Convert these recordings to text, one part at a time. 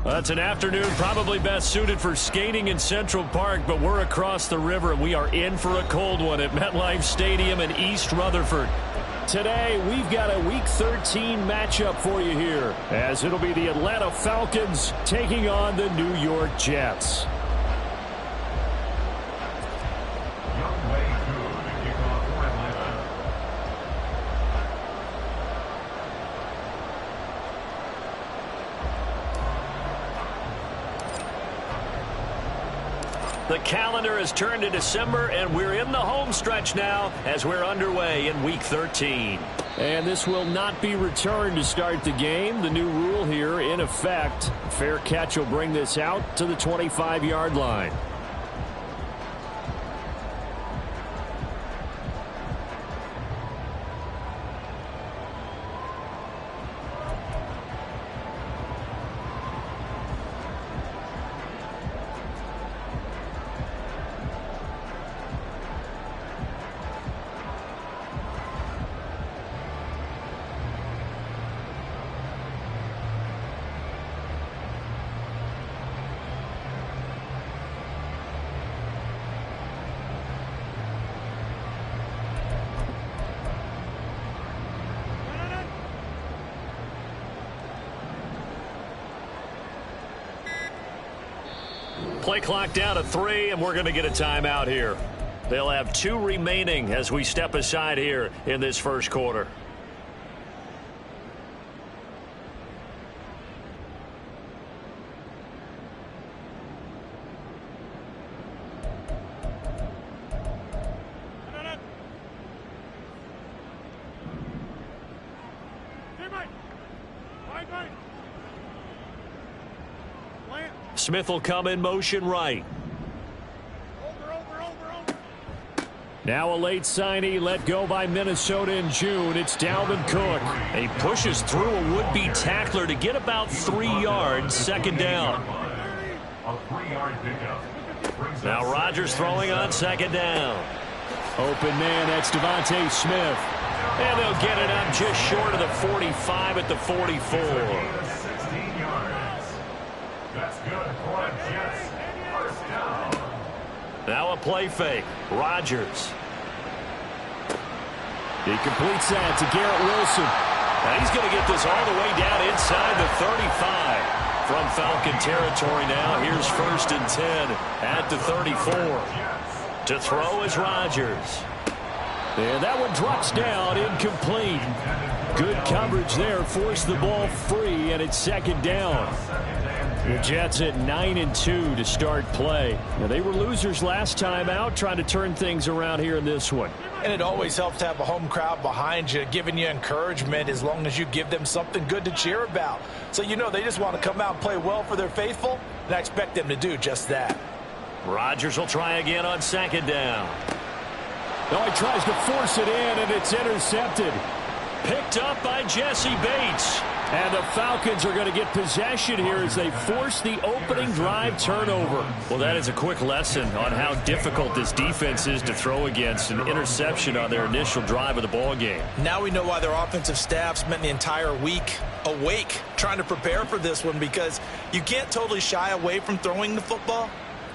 Well, it's an afternoon probably best suited for skating in Central Park, but we're across the river and we are in for a cold one at MetLife Stadium in East Rutherford. Today, we've got a Week 13 matchup for you here, as it'll be the Atlanta Falcons taking on the New York Jets. The calendar has turned to December, and we're in the home stretch now as we're underway in Week 13. And this will not be returned to start the game. The new rule here in effect. Fair catch will bring this out to the 25-yard line. Play clock down to 3, and we're going to get a timeout here. They'll have 2 remaining as we step aside here in this first quarter. Smith will come in motion right. Now a late signee let go by Minnesota in June. It's Dalvin Cook. He pushes through a would-be tackler to get about 3 yards, second down. Now Rodgers throwing on second down. Open man, that's Devontae Smith. And they'll get it up just short of the 45 at the 44. Now a play fake. Rodgers. He completes that to Garrett Wilson. And he's going to get this all the way down inside the 35. From Falcon territory now, here's 1st and 10 at the 34. To throw is Rodgers. And that one drops down, incomplete. Good coverage there, forced the ball free, and it's second down. The Jets at 9-2 to start play. Now, they were losers last time out, trying to turn things around here in this one. And it always helps to have a home crowd behind you, giving you encouragement as long as you give them something good to cheer about. So you know they just want to come out and play well for their faithful, and I expect them to do just that. Rodgers will try again on second down. No, he tries to force it in, and it's intercepted. Picked up by Jesse Bates. And the Falcons are going to get possession here as they force the opening drive turnover. Well, that is a quick lesson on how difficult this defense is to throw against. An interception on their initial drive of the ball game. Now we know why their offensive staff spent the entire week awake trying to prepare for this one, because you can't totally shy away from throwing the football.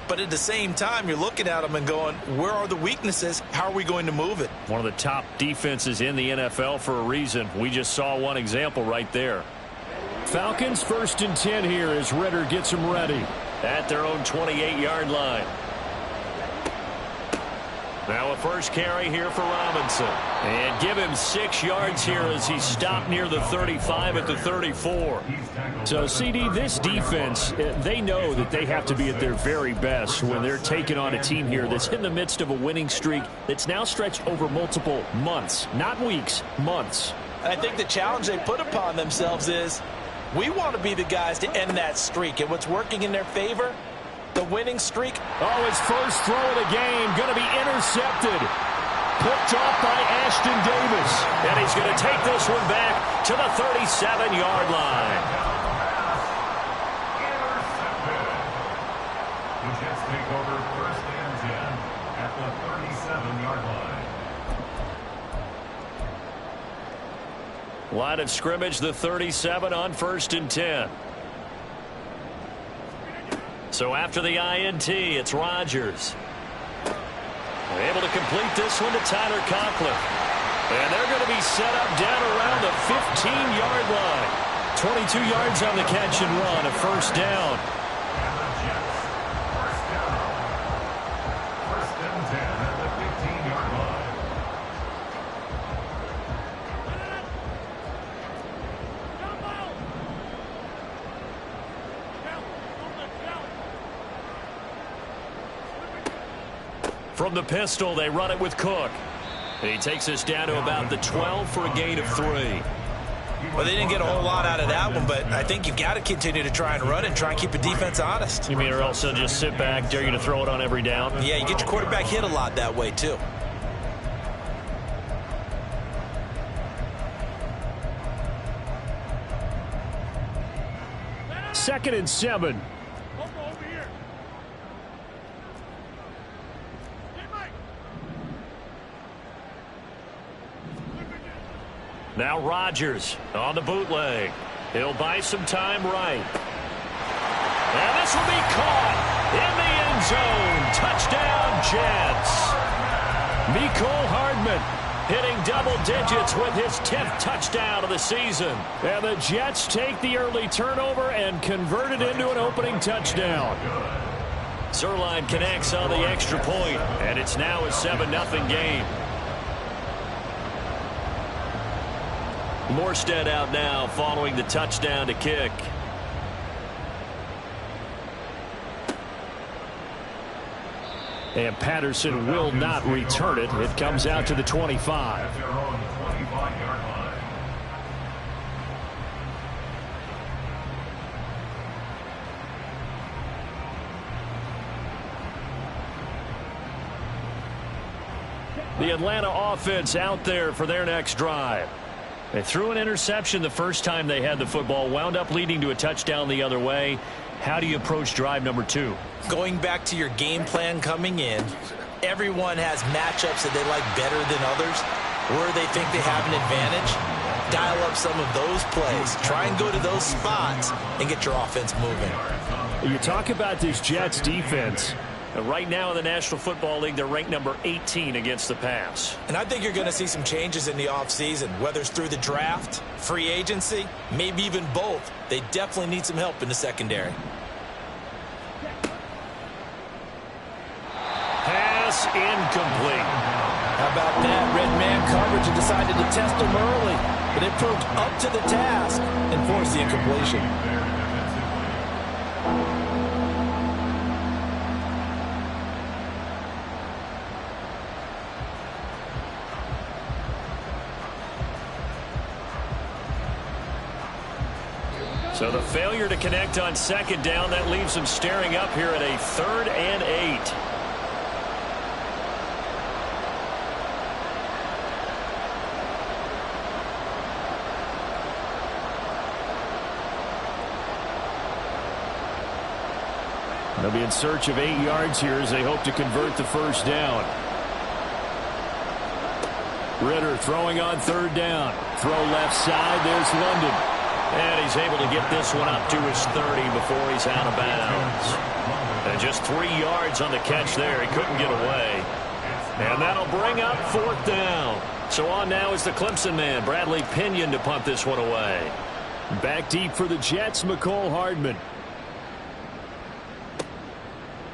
But at the same time, you're looking at them and going, where are the weaknesses? How are we going to move it? One of the top defenses in the NFL for a reason. We just saw one example right there. Falcons 1st and 10 here as Ritter gets them ready at their own 28-yard line. Now a first carry here for Robinson. And give him 6 yards here as he stopped near the 35 at the 34. So, CD, this defense, they know that they have to be at their very best when they're taking on a team here that's in the midst of a winning streak that's now stretched over multiple months. Not weeks, months. And I think the challenge they put upon themselves is we want to be the guys to end that streak. And what's working in their favor? The winning streak. Oh, his first throw of the game going to be intercepted. Picked off by Ashton Davis. And he's going to take this one back to the 37-yard line. Intercepted. The Jets take over 1st and 10 at the 37-yard line. Line of scrimmage, the 37 on 1st and 10. So after the INT, it's Rodgers. They're able to complete this one to Tyler Conklin. And they're going to be set up down around the 15-yard line. 22 yards on the catch and run, a first down. First and 10 at the 15-yard line. From the pistol, they run it with Cook. He takes us down to about the 12 for a gain of 3. Well, they didn't get a whole lot out of that one, but I think you've got to continue to try and run and try and keep the defense honest. You mean, or else they'll just sit back, dare you to throw it on every down? Yeah, you get your quarterback hit a lot that way, too. Second and 7. Now Rodgers on the bootleg. He'll buy some time right. And this will be caught in the end zone. Touchdown, Jets. Mecole Hardman hitting double digits with his 10th touchdown of the season. And the Jets take the early turnover and convert it into an opening touchdown. Zerline connects on the extra point, and it's now a 7-0 game. Morstead out now following the touchdown to kick. And Patterson will not return it. It comes out to the 25. The Atlanta offense out there for their next drive. They threw an interception the first time they had the football, wound up leading to a touchdown the other way. How do you approach drive number 2? Going back to your game plan coming in, everyone has matchups that they like better than others, where they think they have an advantage. Dial up some of those plays. Try and go to those spots and get your offense moving. You talk about this Jets defense. Right now in the National Football League, they're ranked number 18 against the pass. And I think you're going to see some changes in the offseason, whether it's through the draft, free agency, maybe even both. They definitely need some help in the secondary. Pass incomplete. How about that? Red man coverage and decided to test him early, but it proved up to the task and forced the incompletion. So the failure to connect on second down, that leaves them staring up here at a 3rd and 8. They'll be in search of 8 yards here as they hope to convert the first down. Ritter throwing on 3rd down. Throw left side. There's London. And he's able to get this one up to his 30 before he's out of bounds. And just 3 yards on the catch there. He couldn't get away. And that'll bring up 4th down. So on now is the Clemson man, Bradley Pinion, to punt this one away. Back deep for the Jets, Mecole Hardman.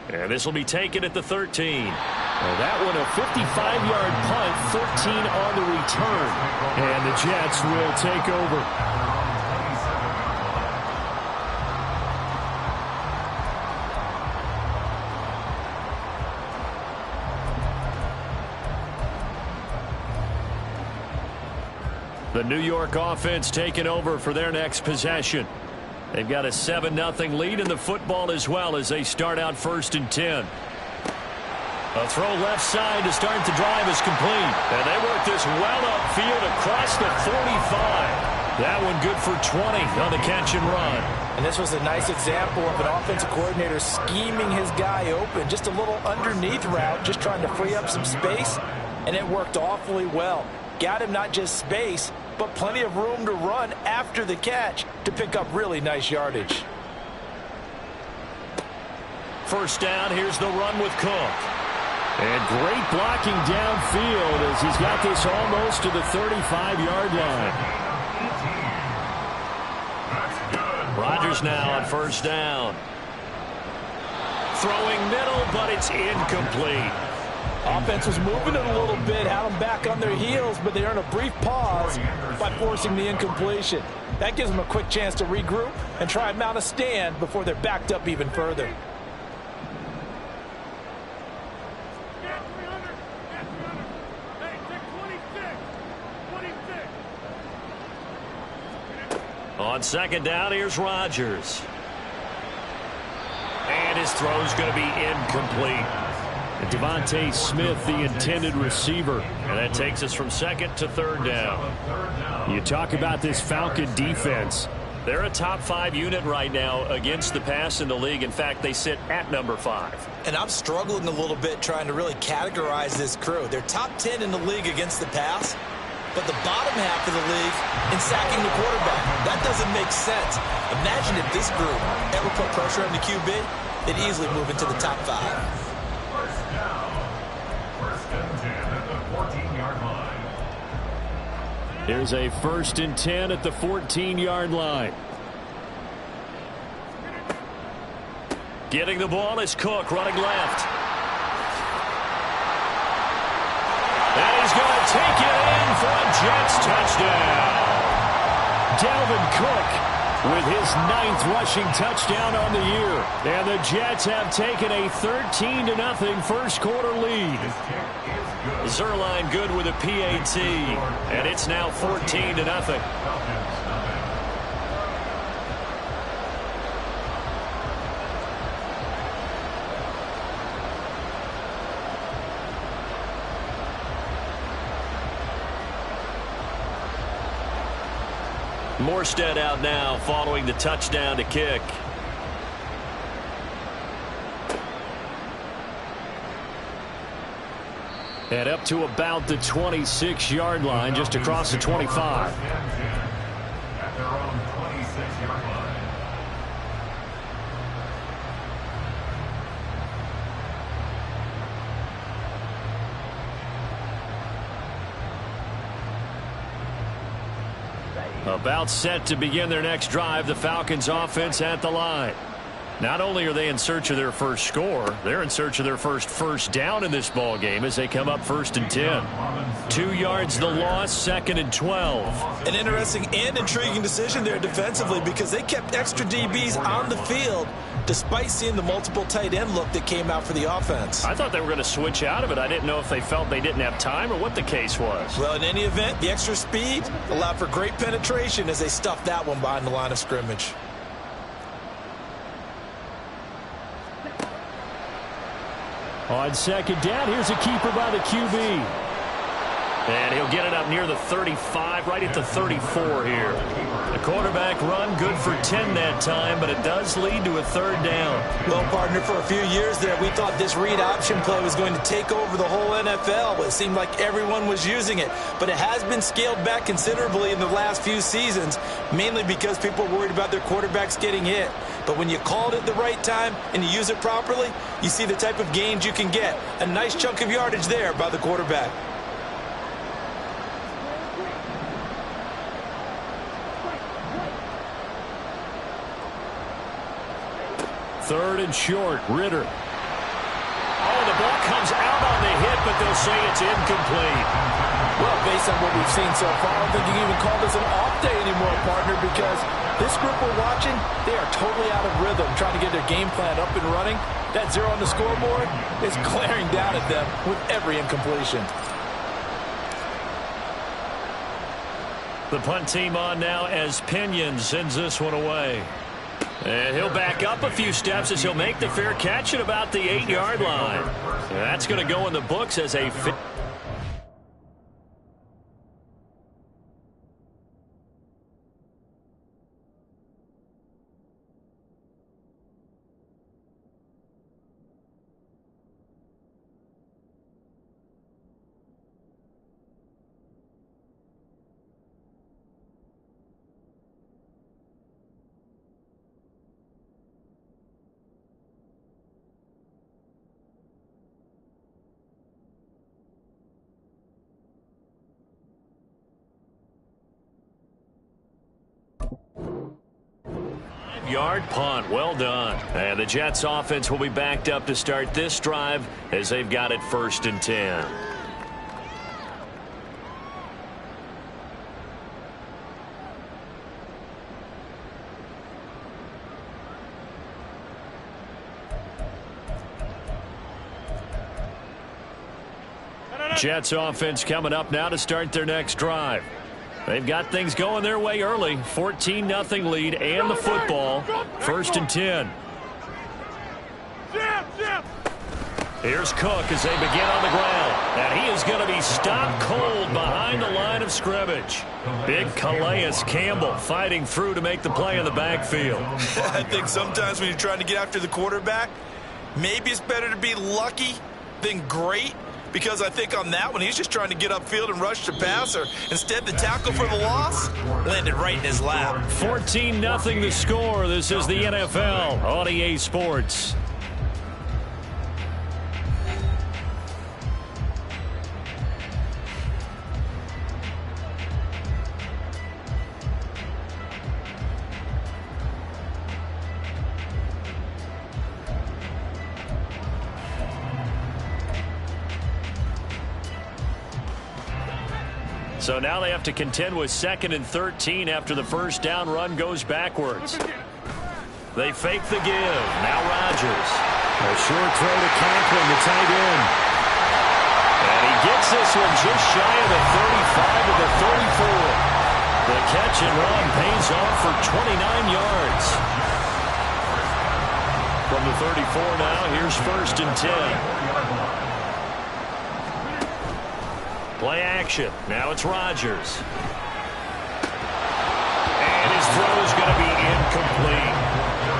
And this will be taken at the 13. Well, that one a 55-yard punt, 13 on the return. And the Jets will take over. The New York offense taking over for their next possession. They've got a 7-0 lead in the football as well as they start out 1st and 10. A throw left side to start the drive is complete. And they work this well upfield across the 45. That one good for 20 on the catch and run. And this was a nice example of an offensive coordinator scheming his guy open. Just a little underneath route, just trying to free up some space. And it worked awfully well. Got him not just space, but plenty of room to run after the catch to pick up really nice yardage. first down. Here's the run with Cook. And great blocking downfield as he's got this almost to the 35-yard line. Rodgers now on first down. Throwing middle, but it's incomplete. Offense was moving it a little bit, had them back on their heels, but they earned a brief pause by forcing the incompletion. That gives them a quick chance to regroup and try and mount a stand before they're backed up even further. On second down, here's Rodgers. And his throw's going to be incomplete. And Devontae Smith, the intended receiver. And that takes us from second to third down. You talk about this Falcon defense. They're a top 5 unit right now against the pass in the league. In fact, they sit at number 5. And I'm struggling a little bit trying to really categorize this crew. They're top 10 in the league against the pass, but the bottom half of the league in sacking the quarterback. That doesn't make sense. Imagine if this group ever put pressure on the QB, they'd easily move into the top 5. First down. First and 10 at the 14-yard line. Here's a 1st and 10 at the 14-yard line. Getting the ball is Cook running left. And he's going to take it in for a Jets touchdown. Dalvin Cook with his 9th rushing touchdown on the year. And the Jets have taken a 13-0 first quarter lead. Zerline good with a PAT. And it's now 14-0. Morstead out now following the touchdown to kick. And up to about the 26-yard line, just across the 25. At their own 26-yard line. About set to begin their next drive, the Falcons offense at the line. Not only are they in search of their first score, they're in search of their first down in this ball game as they come up 1st and 10. 2 yards the loss, 2nd and 12. An interesting and intriguing decision there defensively because they kept extra DBs on the field despite seeing the multiple tight end look that came out for the offense. I thought they were going to switch out of it. I didn't know if they felt they didn't have time or what the case was. Well, in any event, the extra speed allowed for great penetration as they stuffed that one behind the line of scrimmage. On second down, here's a keeper by the QB. And he'll get it up near the 35, right at the 34 here. The quarterback run good for 10 that time, but it does lead to a 3rd down. Well, partner, for a few years there, we thought this read option play was going to take over the whole NFL. It seemed like everyone was using it, but it has been scaled back considerably in the last few seasons, mainly because people are worried about their quarterbacks getting hit. But when you call it at the right time and you use it properly, you see the type of gains you can get. A nice chunk of yardage there by the quarterback. 3rd and short, Ritter. Oh, the ball comes out on the hit, but they'll say it's incomplete. Well, based on what we've seen so far, I don't think you can even call this an off day anymore, partner, because this group we're watching, they are totally out of rhythm, trying to get their game plan up and running. That 0 on the scoreboard is glaring down at them with every incompletion. The punt team on now as Pinion sends this one away. And he'll back up a few steps as he'll make the fair catch at about the 8-yard line. That's going to go in the books as a 5-yard punt. Well done. And the Jets offense will be backed up to start this drive as they've got it 1st and 10. Jets offense coming up now to start their next drive. They've got things going their way early. 14-0 lead and the football. 1st and 10. Here's Cook as they begin on the ground. And he is going to be stopped cold behind the line of scrimmage. Big Calais Campbell fighting through to make the play in the backfield. I think sometimes when you're trying to get after the quarterback, maybe it's better to be lucky than great. Because I think on that one, he's just trying to get upfield and rush the passer. Instead, the tackle for the loss landed right in his lap. 14-0 the score. This is the NFL on EA Sports. So now they have to contend with 2nd and 13 after the first down run goes backwards. They fake the give. Now Rodgers. A short throw to Conklin, the tight end. And he gets this one just shy of the 35 to the 34. The catch and run pays off for 29 yards. From the 34 now, here's 1st and 10. Play action. Now it's Rodgers. And his throw is going to be incomplete.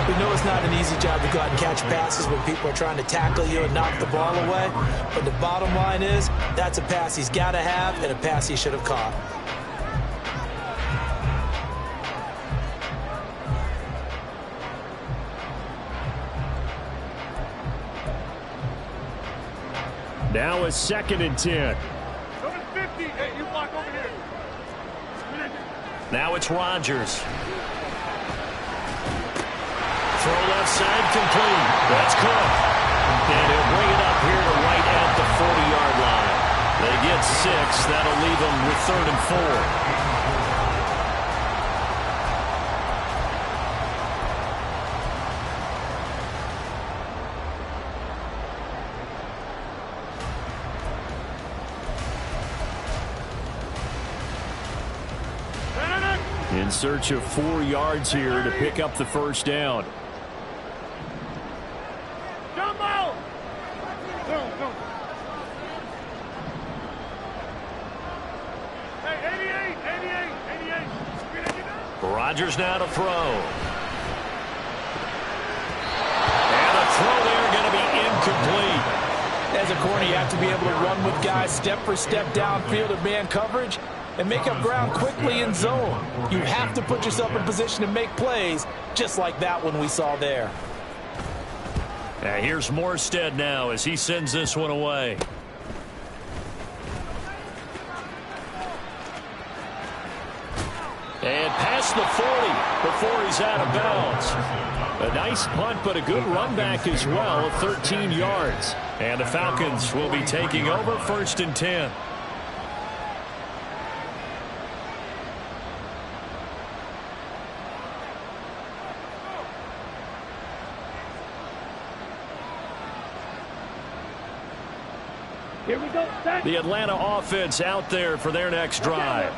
We know it's not an easy job to go out and catch passes when people are trying to tackle you and knock the ball away. But the bottom line is, that's a pass he's got to have and a pass he should have caught. Now it's 2nd and 10. Hey, you block over here. Now it's Rodgers. Throw left side complete. That's Cook. And he'll bring it up here to right at the 40-yard line. They get 6. That'll leave them with 3rd and 4. In search of 4 yards here to pick up the first down. Jumbo! Go. Hey, 88. Rodgers now to throw. And a throw there going to be incomplete. As a corner, you have to be able to run with guys step for step downfield in man coverage and make up ground quickly in zone. You have to put yourself in position to make plays, just like that one we saw there. Here's Morstead now as he sends this one away. And past the 40 before he's out of bounds. A nice punt, but a good run back as well, 13 yards. And the Falcons will be taking over 1st and 10. Here we go. The Atlanta offense out there for their next drive.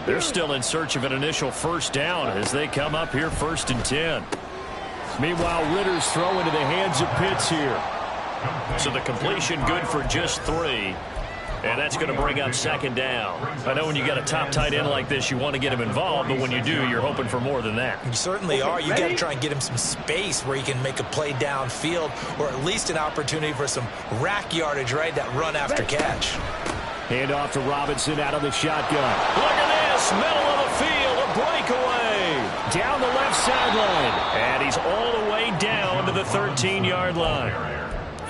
They're still in search of an initial first down as they come up here 1st and 10. Meanwhile, Ritter's throw into the hands of Pitts here. So the completion good for just 3. And that's going to bring up 2nd down. I know when you got a top tight end like this, you want to get him involved, but when you do, you're hoping for more than that. You certainly are. You got to try and get him some space where he can make a play downfield, or at least an opportunity for some rack yardage, right? That run after catch. Hand off to Robinson out of the shotgun. Look at this, middle of the field, a breakaway. Down the left sideline. And he's all the way down to the 13-yard line.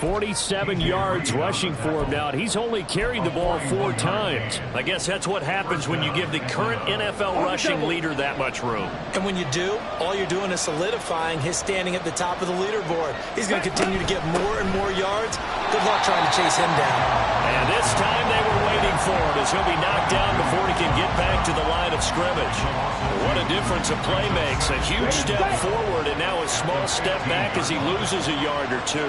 47 yards rushing for him now, and he's only carried the ball 4 times. I guess that's what happens when you give the current NFL rushing leader that much room. And when you do, all you're doing is solidifying his standing at the top of the leaderboard. He's going to continue to get more and more yards. Good luck trying to chase him down. And this time they were waiting for him as he'll be knocked down before he can get back to the line of scrimmage. What a difference a play makes. A huge step forward and now a small step back as he loses a yard or 2.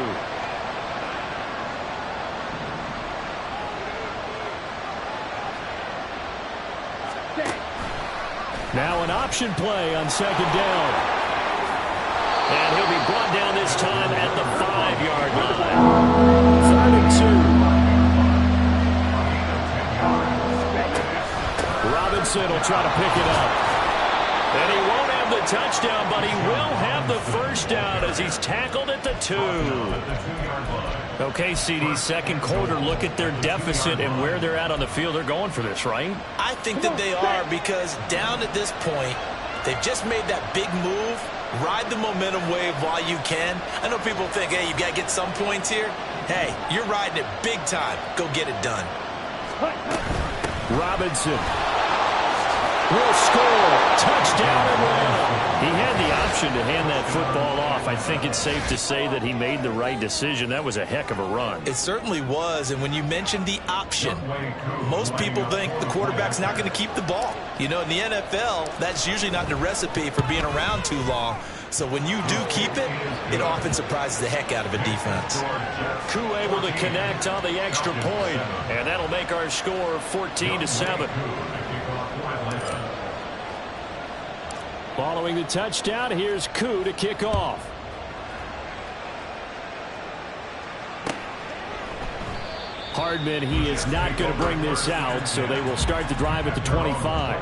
Now an option play on 2nd down. And he'll be brought down this time at the 5-yard line. 3rd and 2. Robinson will try to pick it up. And he won't have the touchdown, but he will have the first down as he's tackled at the 2. Okay, CD, second quarter, look at their deficit and where they're at on the field. They're going for this, right? I think that they are, because down at this point, they've just made that big move. Ride the momentum wave while you can. I know people think, hey, you got to get some points here. Hey, you're riding it big time. Go get it done. Robinson will score. Touchdown Atlanta. He had the option to hand that football off. I think it's safe to say that he made the right decision. That was a heck of a run. It certainly was. And when you mentioned the option, most people think the quarterback's not going to keep the ball. You know, in the NFL, that's usually not the recipe for being around too long. So when you do keep it, it often surprises the heck out of a defense. Koo able to connect on the extra point, and that'll make our score 14-7. Following the touchdown, here's Koo to kick off. Hardman, he is not going to bring this out, so they will start the drive at the 25.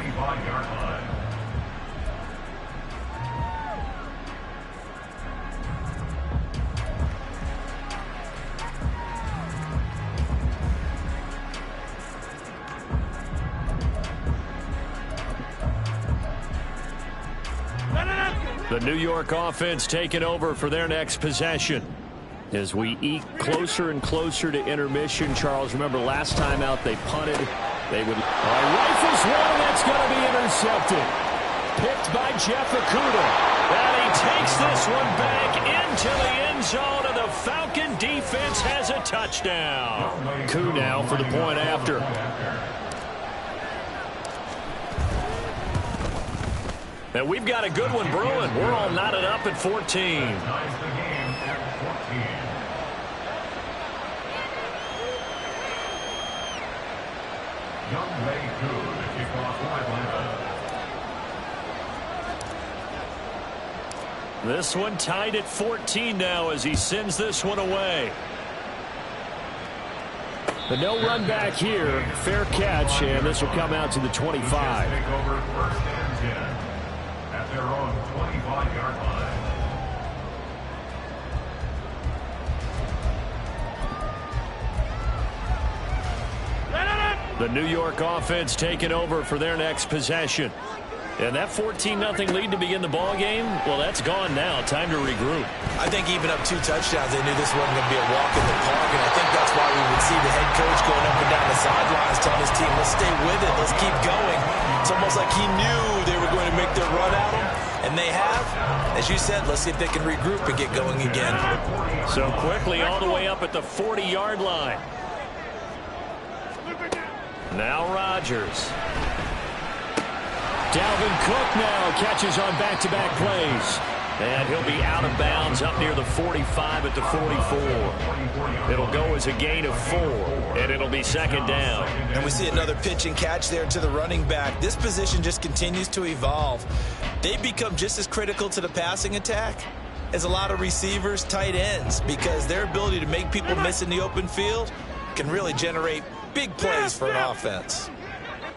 The New York offense taking over for their next possession. As we eke closer and closer to intermission, Charles, remember last time out they punted. They would rifles one, and that's going to be intercepted. Picked by Jeff Okudah. And he takes this one back into the end zone, and the Falcon defense has a touchdown. Koo now for the point after. And we've got a good one brewing. We're all knotted up at 14. This one tied at 14 now as he sends this one away. The no run back here. Fair catch, and this will come out to the 25. At their own 25-yard line. The New York offense taking over for their next possession. And that 14-0 lead to begin the ball game, well, that's gone now. Time to regroup. I think even up 2 touchdowns, they knew this wasn't going to be a walk in the park, and I think that's why we would see the head coach going up and down the sidelines telling his team, let's stay with it, let's keep going. It's almost like he knew they were going to make their run at him, and they have. As you said, let's see if they can regroup and get going again. So quickly all the way up at the 40-yard line. Now Rodgers. Dalvin Cook now catches on back-to-back plays. And he'll be out of bounds up near the 45 at the 44. It'll go as a gain of 4, and it'll be 2nd down. And we see another pitch and catch there to the running back. This position just continues to evolve. They become just as critical to the passing attack as a lot of receivers, tight ends, because their ability to make people miss in the open field can really generate big plays for an offense.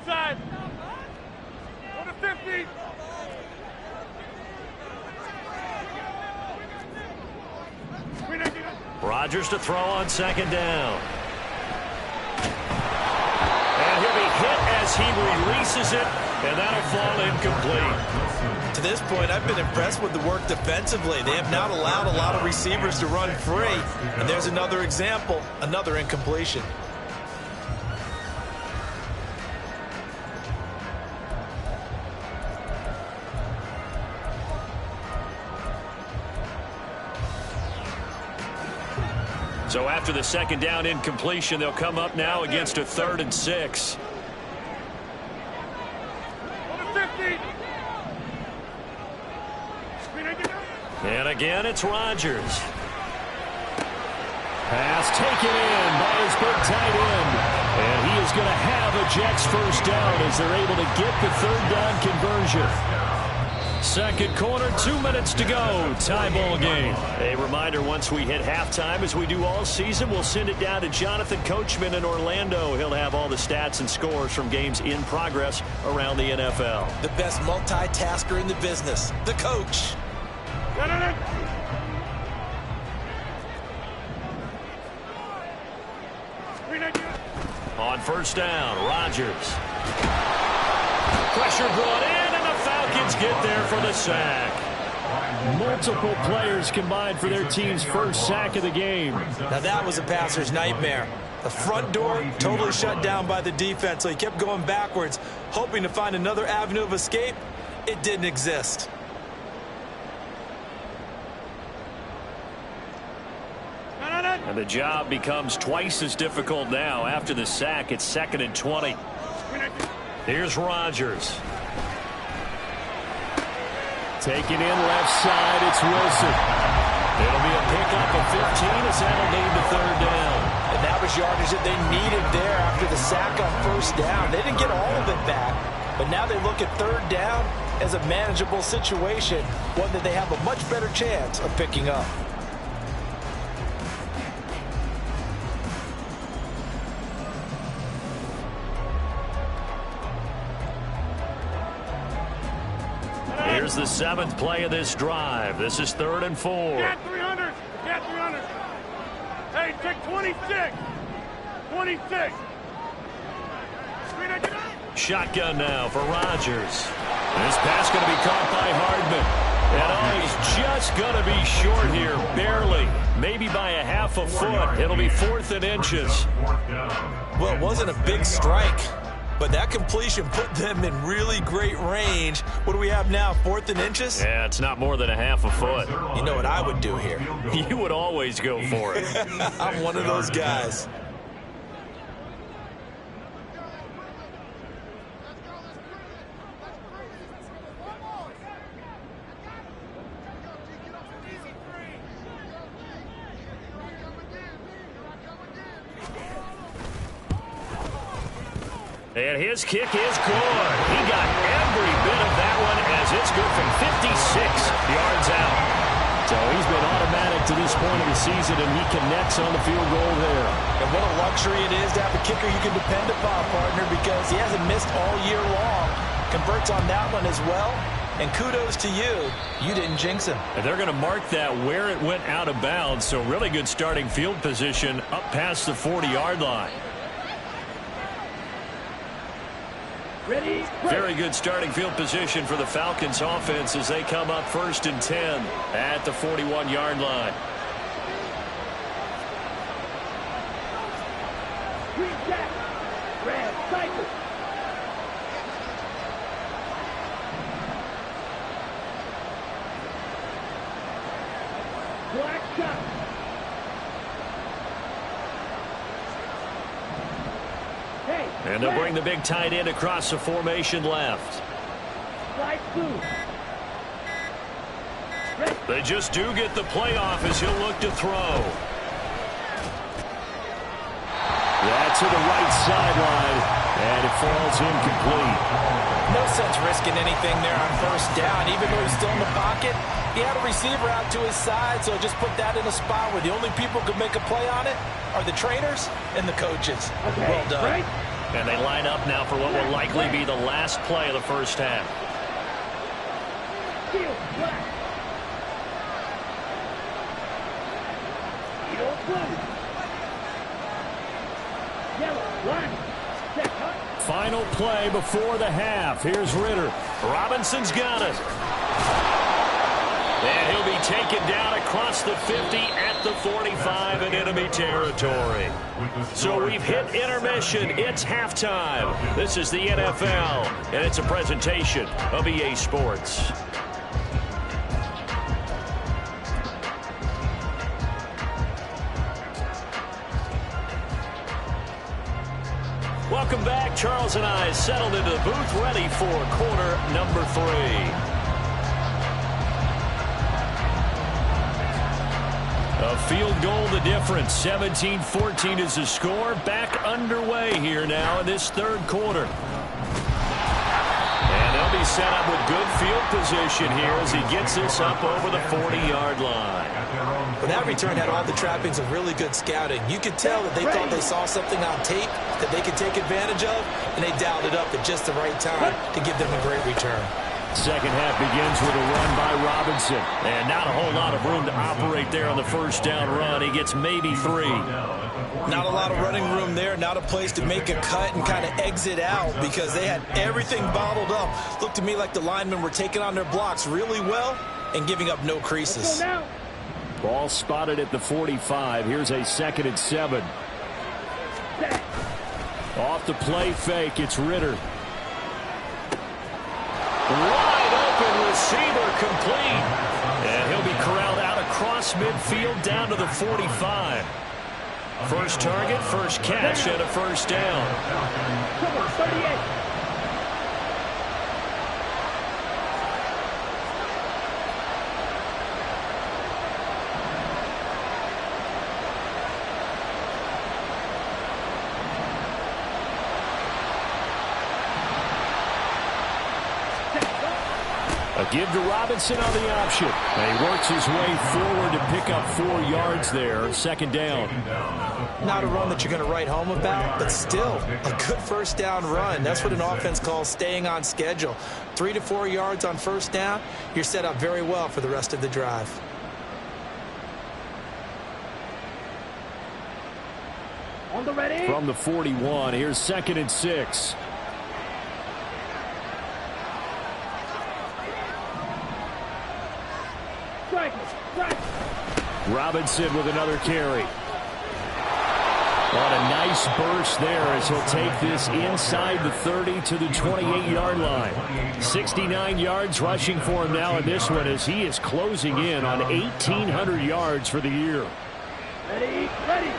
Inside. Go to 50. Rodgers to throw on 2nd down. And he'll be hit as he releases it And that'll fall incomplete. To this point, I've been impressed with the work defensively. They have not allowed a lot of receivers to run free. And there's another example, another incompletion. So after the second down incompletion, they'll come up now against a 3rd and 6. And again, it's Rodgers. Pass taken in by his big tight end. And he is going to have a Jets first down as they're able to get the 3rd down conversion. Second quarter, 2 minutes to go. Tie ball game. A reminder, once we hit halftime, as we do all season, we'll send it down to Jonathan Coachman in Orlando. He'll have all the stats and scores from games in progress around the NFL. The best multitasker in the business, the coach. On first down, Rodgers. Pressure brought in, and the Falcons get there for the sack. Multiple players combined for their team's first sack of the game. Now that was a passer's nightmare. The front door totally shut down by the defense, so he kept going backwards, hoping to find another avenue of escape. It didn't exist. And the job becomes twice as difficult now. After the sack, it's 2nd and 20. Here's Rodgers. Taking in left side, it's Wilson. It'll be a pickup of 15 as that'll lead to 3rd down. And that was yardage that they needed there after the sack on first down. They didn't get all of it back, but now they look at 3rd down as a manageable situation, one that they have a much better chance of picking up. Here's the 7th play of this drive. This is 3rd and 4. Get 300. Get 300. Hey, take 26. 26. Shotgun now for Rodgers. This pass going to be caught by Hardman. And he's just going to be short here, barely. Maybe by a half a foot. It'll be 4th and inches. Well, it wasn't a big strike, but that completion put them in really great range. What do we have now, 4th and inches? Yeah, it's not more than a half a foot. You know what I would do here? You would always go for it. I'm one of those guys. And his kick is good. He got every bit of that one as it's good from 56 yards out. So he's been automatic to this point of the season, and he connects on the field goal there. And what a luxury it is to have a kicker you can depend upon, partner, because he hasn't missed all year long. Converts on that one as well. And kudos to you. You didn't jinx him. And they're going to mark that where it went out of bounds. So really good starting field position up past the 40-yard line. Ready? Very good starting field position for the Falcons offense as they come up 1st and 10 at the 41-yard line. Green jack. Red cycle. Black shot. And they'll bring the big tight end across the formation left. They just do get the playoff as he'll look to throw. Yeah, to the right sideline, and it falls incomplete. No sense risking anything there on first down. Even though he's still in the pocket, he had a receiver out to his side, so just put that in a spot where the only people who could make a play on it are the trainers and the coaches. Well done. Right. And they line up now for what will likely be the last play of the first half. Final final play before the half. Here's Ritter. Robinson's got it. And he'll be taken down across the 50 at the 45 in enemy territory. So we've hit intermission. It's halftime. This is the NFL, and it's a presentation of EA Sports. Welcome back. Charles and I settled into the booth, ready for quarter number 3. A field goal the difference. 17-14 is the score. Back underway here now in this third quarter. And they'll be set up with good field position here as he gets this up over the 40-yard line. Well, that return had all the trappings of really good scouting. You could tell that they thought they saw something on tape that they could take advantage of, and they dialed it up at just the right time to give them a great return. Second half begins with a run by Robinson. And not a whole lot of room to operate there on the first down run. He gets maybe 3. Not a lot of running room there. Not a place to make a cut and kind of exit out because they had everything bottled up. Looked to me like the linemen were taking on their blocks really well and giving up no creases. Ball spotted at the 45. Here's a 2nd and 7. Off the play fake, it's Ritter. Wide open receiver complete. And he'll be corralled out across midfield down to the 45. First target, first catch, and a first down. 38. A give to Robinson on the option. And he works his way forward to pick up 4 yards there. 2nd down. Not a run that you're going to write home about, but still a good first down run. That's what an offense calls staying on schedule. 3 to 4 yards on first down. You're set up very well for the rest of the drive. On the ready. From the 41, here's 2nd and 6. Robinson with another carry. What a nice burst there as he'll take this inside the 30 to the 28-yard line. 69 yards rushing for him now in this one as he is closing in on 1,800 yards for the year. Ready, ready.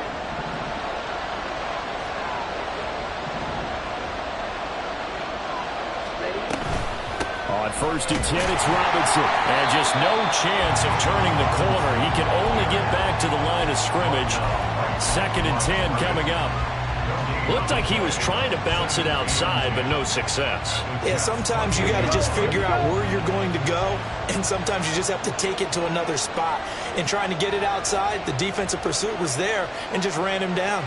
On 1st and 10, it's Robinson. And just no chance of turning the corner. He can only get back to the line of scrimmage. 2nd and 10 coming up. Looked like he was trying to bounce it outside, but no success. Yeah, sometimes you got to just figure out where you're going to go, and sometimes you just have to take it to another spot. In trying to get it outside, the defensive pursuit was there and just ran him down.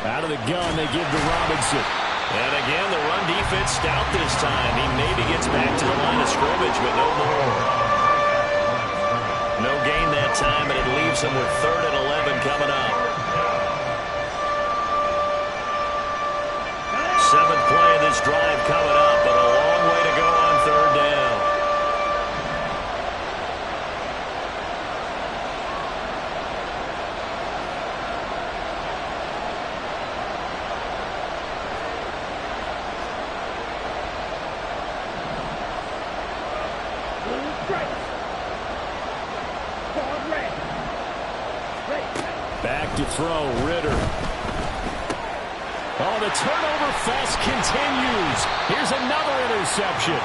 Out of the gun, they give to Robinson. And again, the run defense stout this time. He maybe gets back to the line of scrimmage, but no more. No gain that time, and it leaves him with 3rd and 11 coming up. 7th play of this drive coming up, but a long way to go on 3rd down. Back to throw, Ritter. Oh, the turnover fest continues. Here's another interception.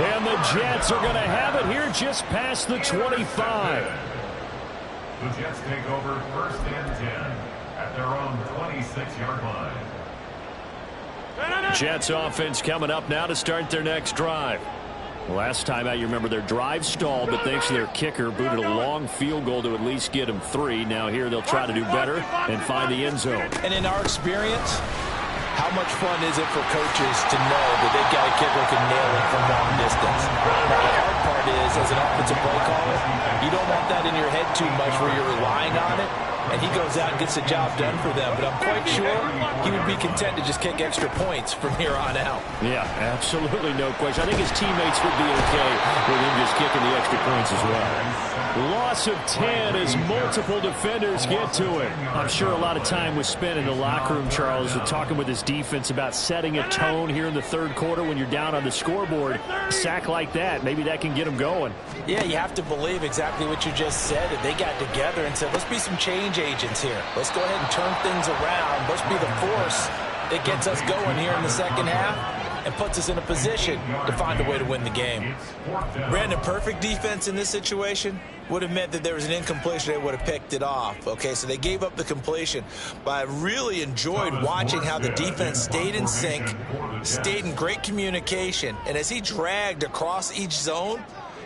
And the Jets are going to have it here just past the 25. The Jets take over 1st and 10 at their own 26-yard line. Jets offense coming up now to start their next drive. Last time out, you remember their drive stalled, but thanks to their kicker, booted a long field goal to at least get them 3. Now here they'll try to do better and find the end zone. And in our experience, how much fun is it for coaches to know that they've got a kicker who can nail it from long distance? Now, the hard part is, as an offensive play caller, you don't want that in your head too much where you're relying on it. and he goes out and gets the job done for them. But I'm quite sure he would be content to just kick extra points from here on out. Yeah, absolutely no question. I think his teammates would be okay with him just kicking the extra points as well. Loss of 10 as multiple defenders get to it. I'm sure a lot of time was spent in the locker room, Charles, with talking with his defense about setting a tone here in the third quarter when you're down on the scoreboard. A sack like that, maybe that can get them going. Yeah, you have to believe exactly what you just said. They got together and said, let's be some change agents here. Let's go ahead and turn things around. Let's be the force that gets us going here in the second half and puts us in a position to find a way to win the game. Brandon, perfect defense in this situation would have meant that there was an incompletion. They would have picked it off. Okay, so they gave up the completion. But I really enjoyed watching how the defense stayed in sync, stayed in great communication. And as he dragged across each zone,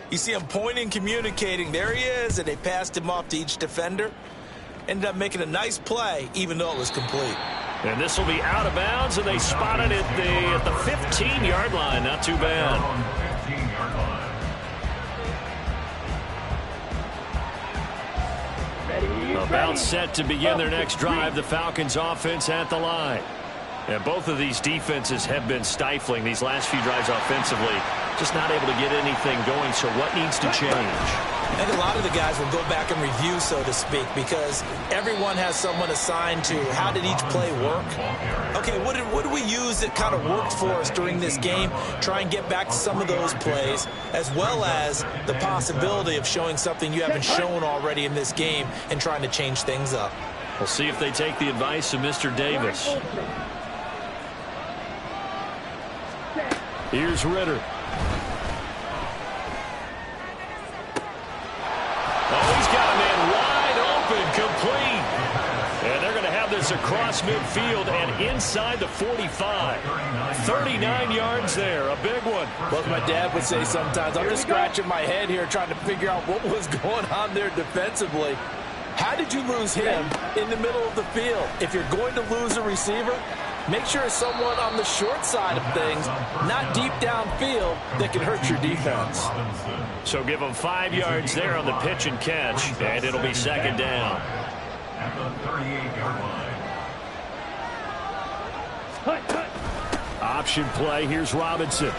you see him pointing, communicating. There he is, and they passed him off to each defender. Ended up making a nice play, even though it was complete. And this will be out of bounds, and they spot it at the 15-yard line. Not too bad. About set to begin their next drive, the Falcons offense at the line. And both of these defenses have been stifling these last few drives offensively. Just not able to get anything going, so what needs to change? I think a lot of the guys will go back and review, so to speak, because everyone has someone assigned to how did each play work. Okay, what did we use that kind of worked for us during this game? Try and get back to some of those plays, as well as the possibility of showing something you haven't shown already in this game and trying to change things up. We'll see if they take the advice of Mr. Davis. Here's Ritter. Oh, he's got a man wide open, complete. And they're going to have this across midfield and inside the 45. 39 yards there, a big one. Well, as my dad would say sometimes, I'm just scratching my head here trying to figure out what was going on there defensively. How did you lose him in the middle of the field? If you're going to lose a receiver, make sure it's someone on the short side of things, not deep downfield, that can hurt your defense. So give them 5 yards there on the pitch and catch, and it'll be second down. At the 38-yard line. Option play, here's Robinson.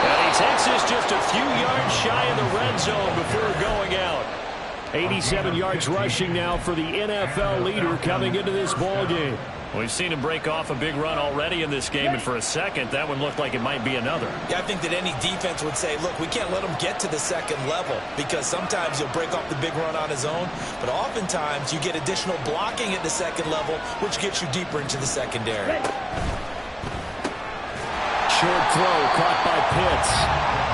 And he takes this just a few yards shy of the red zone before going out. 87 yards rushing now for the NFL leader coming into this ball game. We've seen him break off a big run already in this game, and for a second, that one looked like it might be another. Yeah, I think that any defense would say, look, we can't let him get to the second level, because sometimes he'll break off the big run on his own, but oftentimes you get additional blocking at the second level, which gets you deeper into the secondary. Short throw caught by Pitts.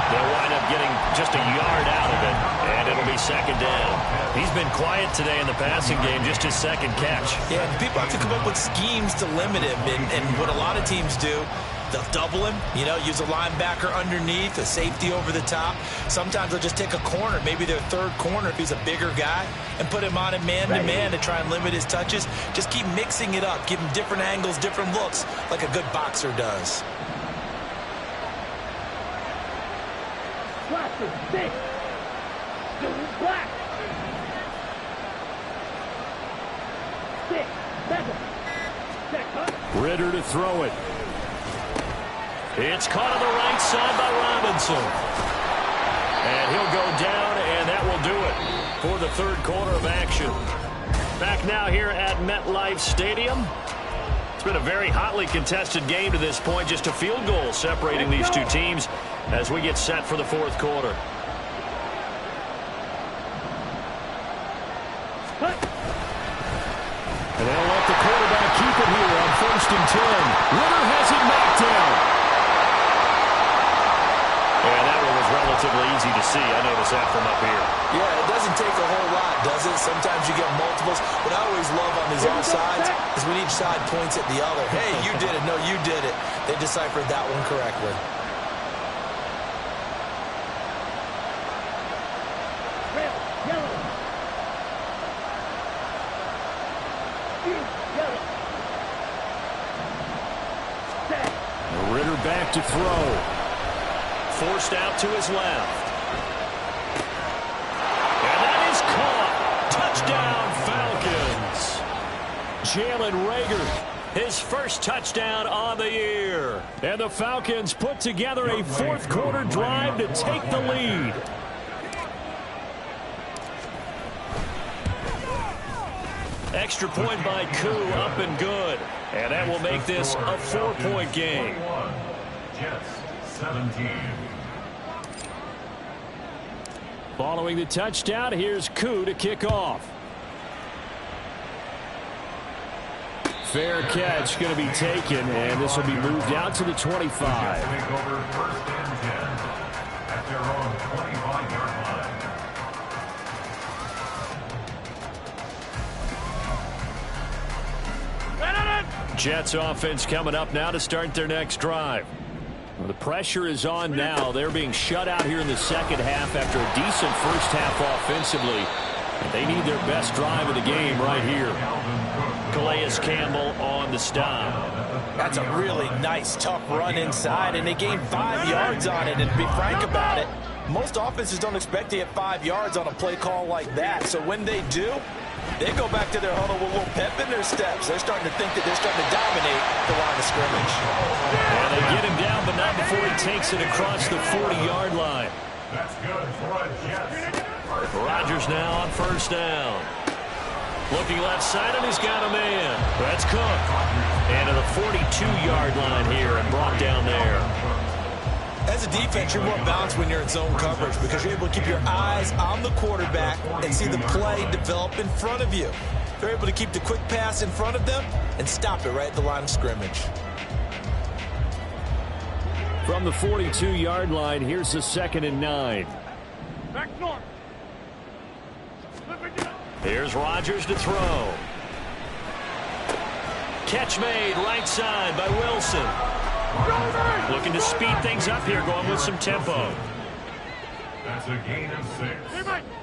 They'll wind up getting just a yard out of it, and it'll be second down. He's been quiet today in the passing game, just his second catch. Yeah, and people have to come up with schemes to limit him, and what a lot of teams do, they'll double him, use a linebacker underneath, a safety over the top. Sometimes they'll just take a corner, maybe their third corner if he's a bigger guy, and put him on a man-to-man to try and limit his touches. Just keep mixing it up, give him different angles, different looks, like a good boxer does. Six. Black. 6, 7. Ritter to throw it. It's caught on the right side by Robinson. And he'll go down, and that will do it for the third quarter of action. Back now here at MetLife Stadium. It's been a very hotly contested game to this point. Just a field goal separating these two teams as we get set for the fourth quarter. And they'll let the quarterback keep it here on 1st and 10. Ritter has it knocked down. And that one was relatively easy to see. I noticed that from up here. Yeah, it doesn't take a whole lot, does it? Sometimes you get multiples. What I always love on these offsides is when each side points at the other. Hey, you did it. No, you did it. They deciphered that one correctly. Ritter back to throw. Forced out to his left. And Jalen Reagor. His first touchdown on the year. And the Falcons put together a fourth-quarter drive to take the lead. Extra point by Koo, up and good. And that will make this a 4-point game. Jets 17. Following the touchdown, here's Koo to kick off. Fair catch going to be taken, and this will be moved out to the 25. Take over first and 10 at their own 25-yard line. Jets offense coming up now to start their next drive. Well, the pressure is on now. They're being shut out here in the second half after a decent first half offensively. And they need their best drive of the game right here. Calais Campbell on the stop. That's a really nice, tough run inside, and they gained 5 yards on it. And to be frank about it, most offenses don't expect to get 5 yards on a play call like that. So when they do, they go back to their huddle with a little pep in their steps. They're starting to think that they're starting to dominate the line of scrimmage. And they get him down, but not before he takes it across the 40-yard line. That's good for a Jets. Rodgers now on first down. Looking left side, and he's got a man. That's Cook. And to the 42-yard line here and brought down there. As a defense, you're more balanced when you're in zone coverage because you're able to keep your eyes on the quarterback and see the play develop in front of you. They're able to keep the quick pass in front of them and stop it right at the line of scrimmage. From the 42-yard line, here's the 2nd and 9. Back north. Here's Rodgers to throw. Catch made right side by Wilson. Looking to speed things up here, going with some tempo. That's a gain of 6.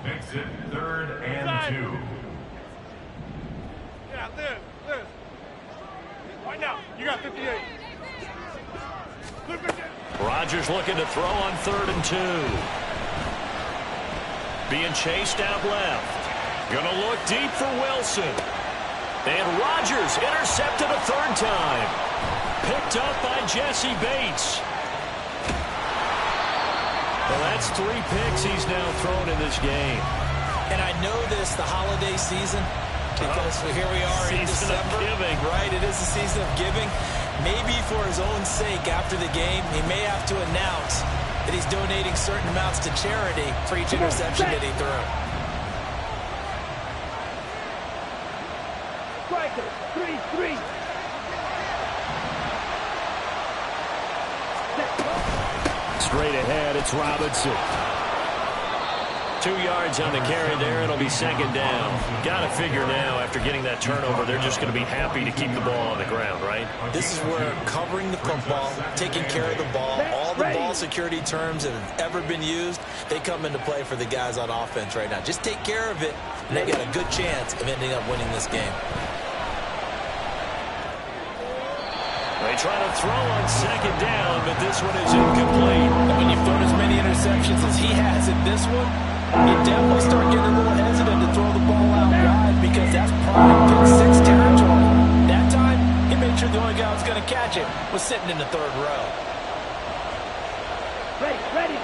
Makes it 3rd and 2. Yeah, Liz. Right now, you got 58. Rodgers looking to throw on 3rd and 2. Being chased out left. Gonna look deep for Wilson. And Rodgers intercepted a 3rd time. Picked up by Jesse Bates. Well, that's 3 picks he's now thrown in this game. And I know this, the holiday season, because here we are in December. Giving. Right, it is the season of giving. Maybe for his own sake after the game, he may have to announce that he's donating certain amounts to charity for each interception that he threw. Striker, 3-3. Straight ahead, it's Robinson. 2 yards on the carry there. It'll be 2nd down. Got to figure now, after getting that turnover, they're just going to be happy to keep the ball on the ground, right? This is where covering the football, taking care of the ball, all the ball security terms that have ever been used, they come into play for the guys on offense right now. Just take care of it, and they got a good chance of ending up winning this game. They try to throw on 2nd down, but this one is incomplete. And when you've thrown as many interceptions as he has in this one, you definitely start getting a little hesitant to throw the ball out wide because that's prime pick 6 territory. That time, he made sure the only guy who was going to catch it was sitting in the 3rd row. Ready.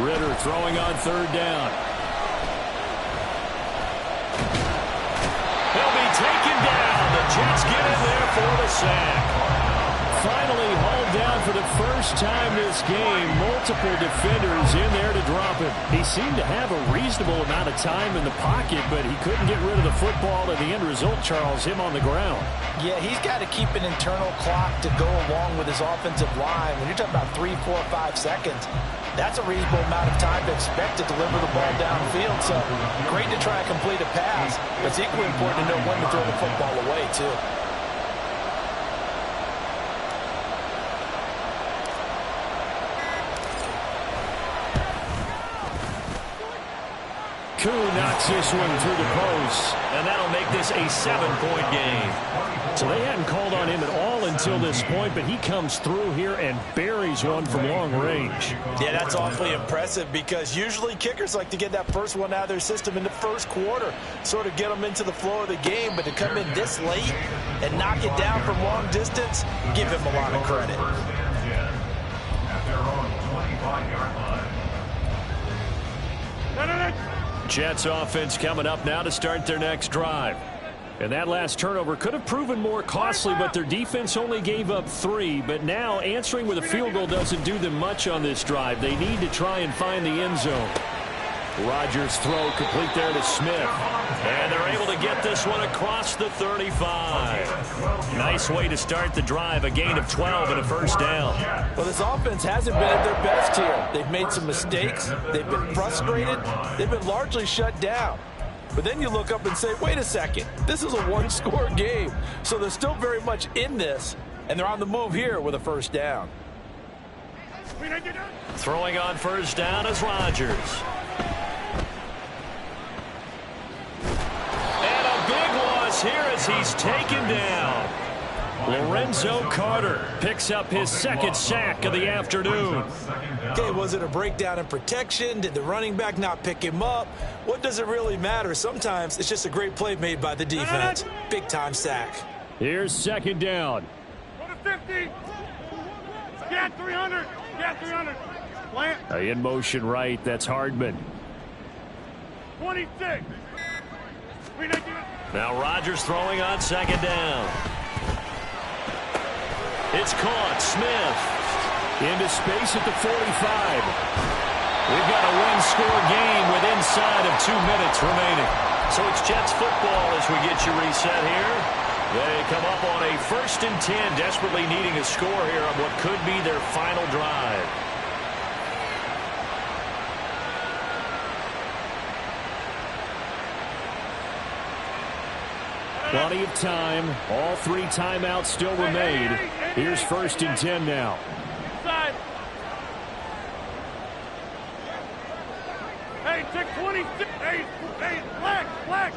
Ritter throwing on 3rd down. He'll be taken down. The Jets get in there for the sack. Finally hauled down for the first time this game. Multiple defenders in there to drop him. He seemed to have a reasonable amount of time in the pocket, but he couldn't get rid of the football, and the end result, Charles, him on the ground. Yeah, he's got to keep an internal clock to go along with his offensive line. When you're talking about 3, 4, 5 seconds, that's a reasonable amount of time to expect to deliver the ball downfield. So great to try and complete a pass, but it's equally important to know when to throw the football away, too. Koo knocks this one through the post, and that'll make this a 7-point game. So they hadn't called on him at all until this point, but he comes through here and buries one from long range. Yeah, that's awfully impressive because usually kickers like to get that first one out of their system in the first quarter, sort of get them into the flow of the game, but to come in this late and knock it down from long distance, give him a lot of credit. Jets offense coming up now to start their next drive. And that last turnover could have proven more costly, but their defense only gave up 3. But now answering with a field goal doesn't do them much on this drive. They need to try and find the end zone. Rodgers' throw complete there to Smith. And they're able to get this one across the 35. Nice way to start the drive, a gain of 12 and a first down. Well, this offense hasn't been at their best here. They've made some mistakes. They've been frustrated. They've been largely shut down. But then you look up and say, wait a second, this is a one-score game. So they're still very much in this, and they're on the move here with a first down. Throwing on first down is Rodgers. And a big loss here as he's taken down. Lorenzo Carter picks up his second sack of the afternoon. Okay, was it a breakdown in protection? Did the running back not pick him up? What does it really matter? Sometimes it's just a great play made by the defense. Big-time sack. Here's second down. Go to 50. Get 300. Get 300. Plant. In motion right, that's Hardman. 26. Now Rodgers throwing on second down. It's caught. Smith into space at the 45. We've got a one-score game with inside of 2 minutes remaining. So it's Jets football as we get you reset here. They come up on a 1st and 10, desperately needing a score here on what could be their final drive. Plenty of time. All 3 timeouts still remain. Here's 1st and 10 now. Inside. Hey, check 26. Hey, black.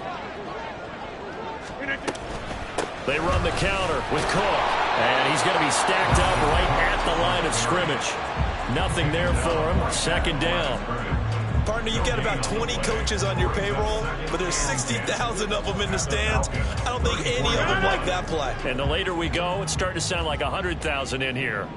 They run the counter with Cook. And he's going to be stacked up right at the line of scrimmage. Nothing there for him. Second down. Partner, you've got about 20 coaches on your payroll, but there's 60,000 of them in the stands. I don't think any of them like that play. And the later we go, it's starting to sound like 100,000 in here.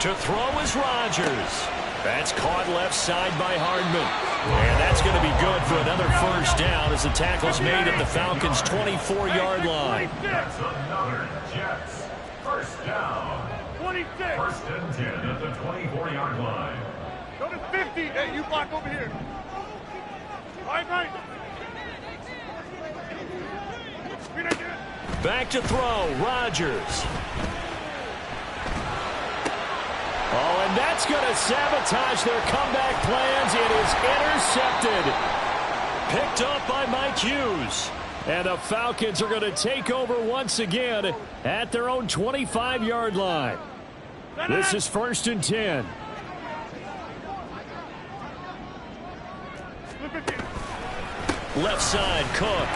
To throw is Rodgers. That's caught left side by Hardman. And that's going to be good for another first down as the tackle's made at the Falcons' 24-yard line. That's another Jets. First down. 26. 1st and 10 at the 24-yard line. Go to 50. Hey, you block over here. Right. Back to throw, Rodgers. Oh, and that's going to sabotage their comeback plans. It is intercepted. Picked up by Mike Hughes. And the Falcons are going to take over once again at their own 25-yard line. This is 1st and 10. Left side, Cook.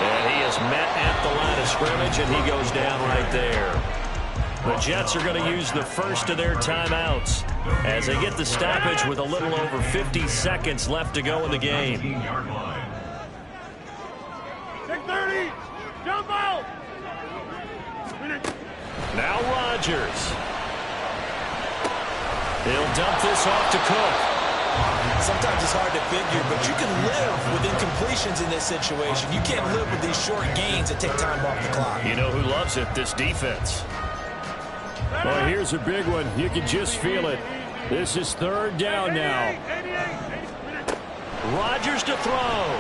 And he is met at the line of scrimmage, and he goes down right there. The Jets are going to use the first of their timeouts as they get the stoppage with a little over 50 seconds left to go in the game. Take 30. Jump out. Now Rodgers. He'll dump this off to Cook. Sometimes it's hard to figure, but you can live with incompletions in this situation. You can't live with these short gains that take time off the clock. You know who loves it? This defense. Well, here's a big one. You can just feel it. This is 3rd down now. Rodgers to throw.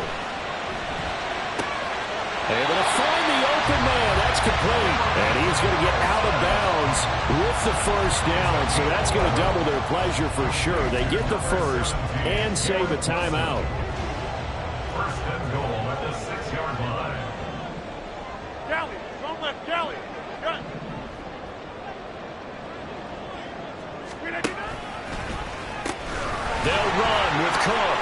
Able to find the open man. That's complete. And he's going to get out of bounds with the first down. So that's going to double their pleasure for sure. They get the first and save a timeout. 1st and goal at the 6-yard line. Galley, don't left, Galley. Cut. They'll run with Cook.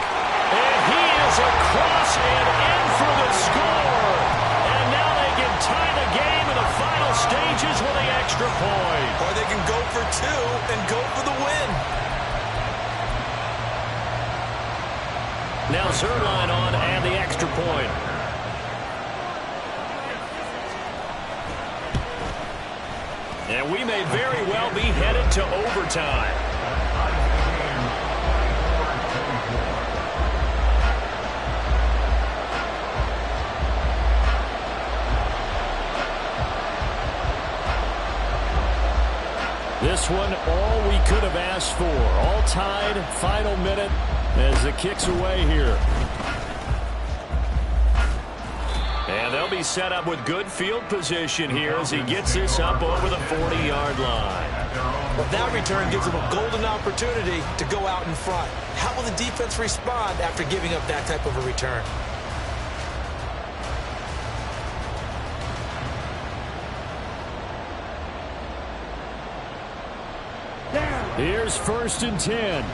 And he is across and in for the score. point. Or they can go for two and go for the win. Now Zerline on and the extra point. And we may very well be headed to overtime. This one, all we could have asked for. All tied, final minute as the kick's away here. And they'll be set up with good field position here as he gets this up over the 40-yard line. Well, that return gives them a golden opportunity to go out in front. How will the defense respond after giving up that type of a return? Here's 1st and 10.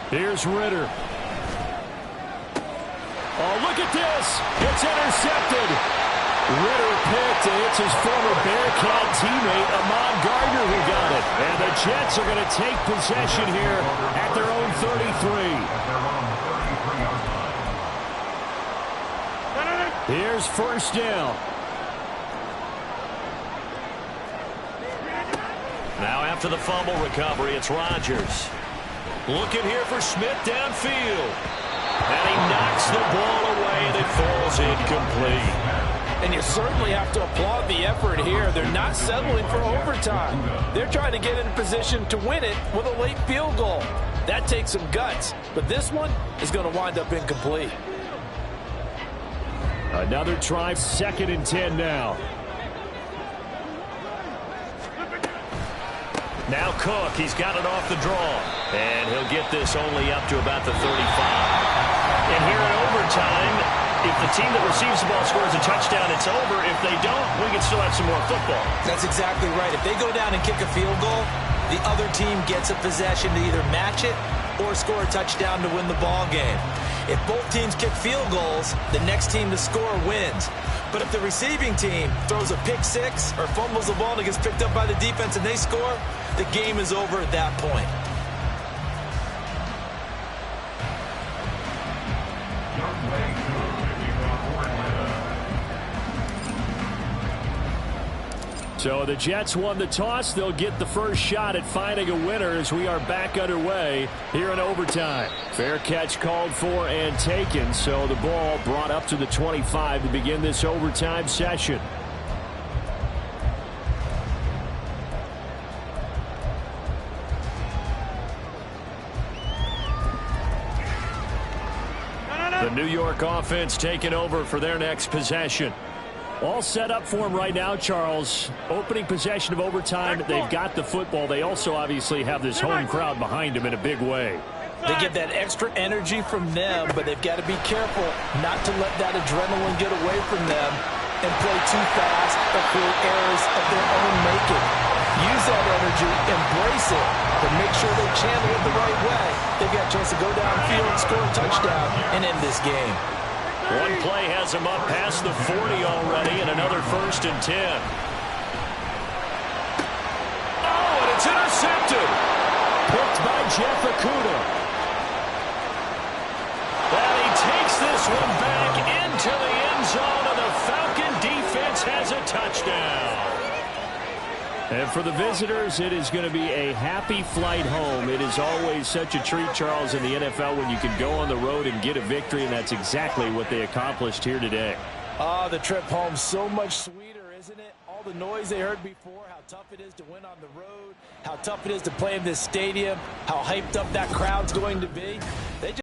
Here's Ritter. Oh, look at this. It's intercepted. Ritter picked, and it's his former Bearcat teammate, Ahmad Gardner, who got it. And the Jets are going to take possession here at their own 33. Here's 1st down. Now after the fumble recovery, it's Rodgers. Looking here for Smith downfield. And he knocks the ball away, and it falls incomplete. And you certainly have to applaud the effort here. They're not settling for overtime. They're trying to get in position to win it with a late field goal. That takes some guts. But this one is going to wind up incomplete. Another try, 2nd and 10 now. Now Cook, he's got it off the draw. And he'll get this only up to about the 35. And here in overtime, if the team that receives the ball scores a touchdown, it's over. If they don't, we can still have some more football. That's exactly right. If they go down and kick a field goal, the other team gets a possession to either match it or score a touchdown to win the ball game. If both teams kick field goals, the next team to score wins. But if the receiving team throws a pick six or fumbles the ball and it gets picked up by the defense and they score, the game is over at that point. So the Jets won the toss. They'll get the first shot at finding a winner as we are back underway here in overtime. Fair catch called for and taken, so the ball brought up to the 25 to begin this overtime session. The New York offense taking over for their next possession. All set up for him right now, Charles. Opening possession of overtime. They've got the football. They also obviously have this home crowd behind them in a big way. They get that extra energy from them, but they've got to be careful not to let that adrenaline get away from them and play too fast or create errors of their own making. Use that energy, embrace it, but make sure they channel it the right way. They've got a chance to go downfield, score a touchdown, and end this game. One play has him up past the 40 already, and another 1st and 10. Oh, and it's intercepted. Picked by Jeff Okuda. And he takes this one back into the end zone, and the Falcon defense has a touchdown. And for the visitors, it is going to be a happy flight home. It is always such a treat, Charles, in the NFL when you can go on the road and get a victory, and that's exactly what they accomplished here today. Oh, the trip home so much sweeter, isn't it? All the noise they heard before, how tough it is to win on the road, how tough it is to play in this stadium, how hyped up that crowd's going to be. They just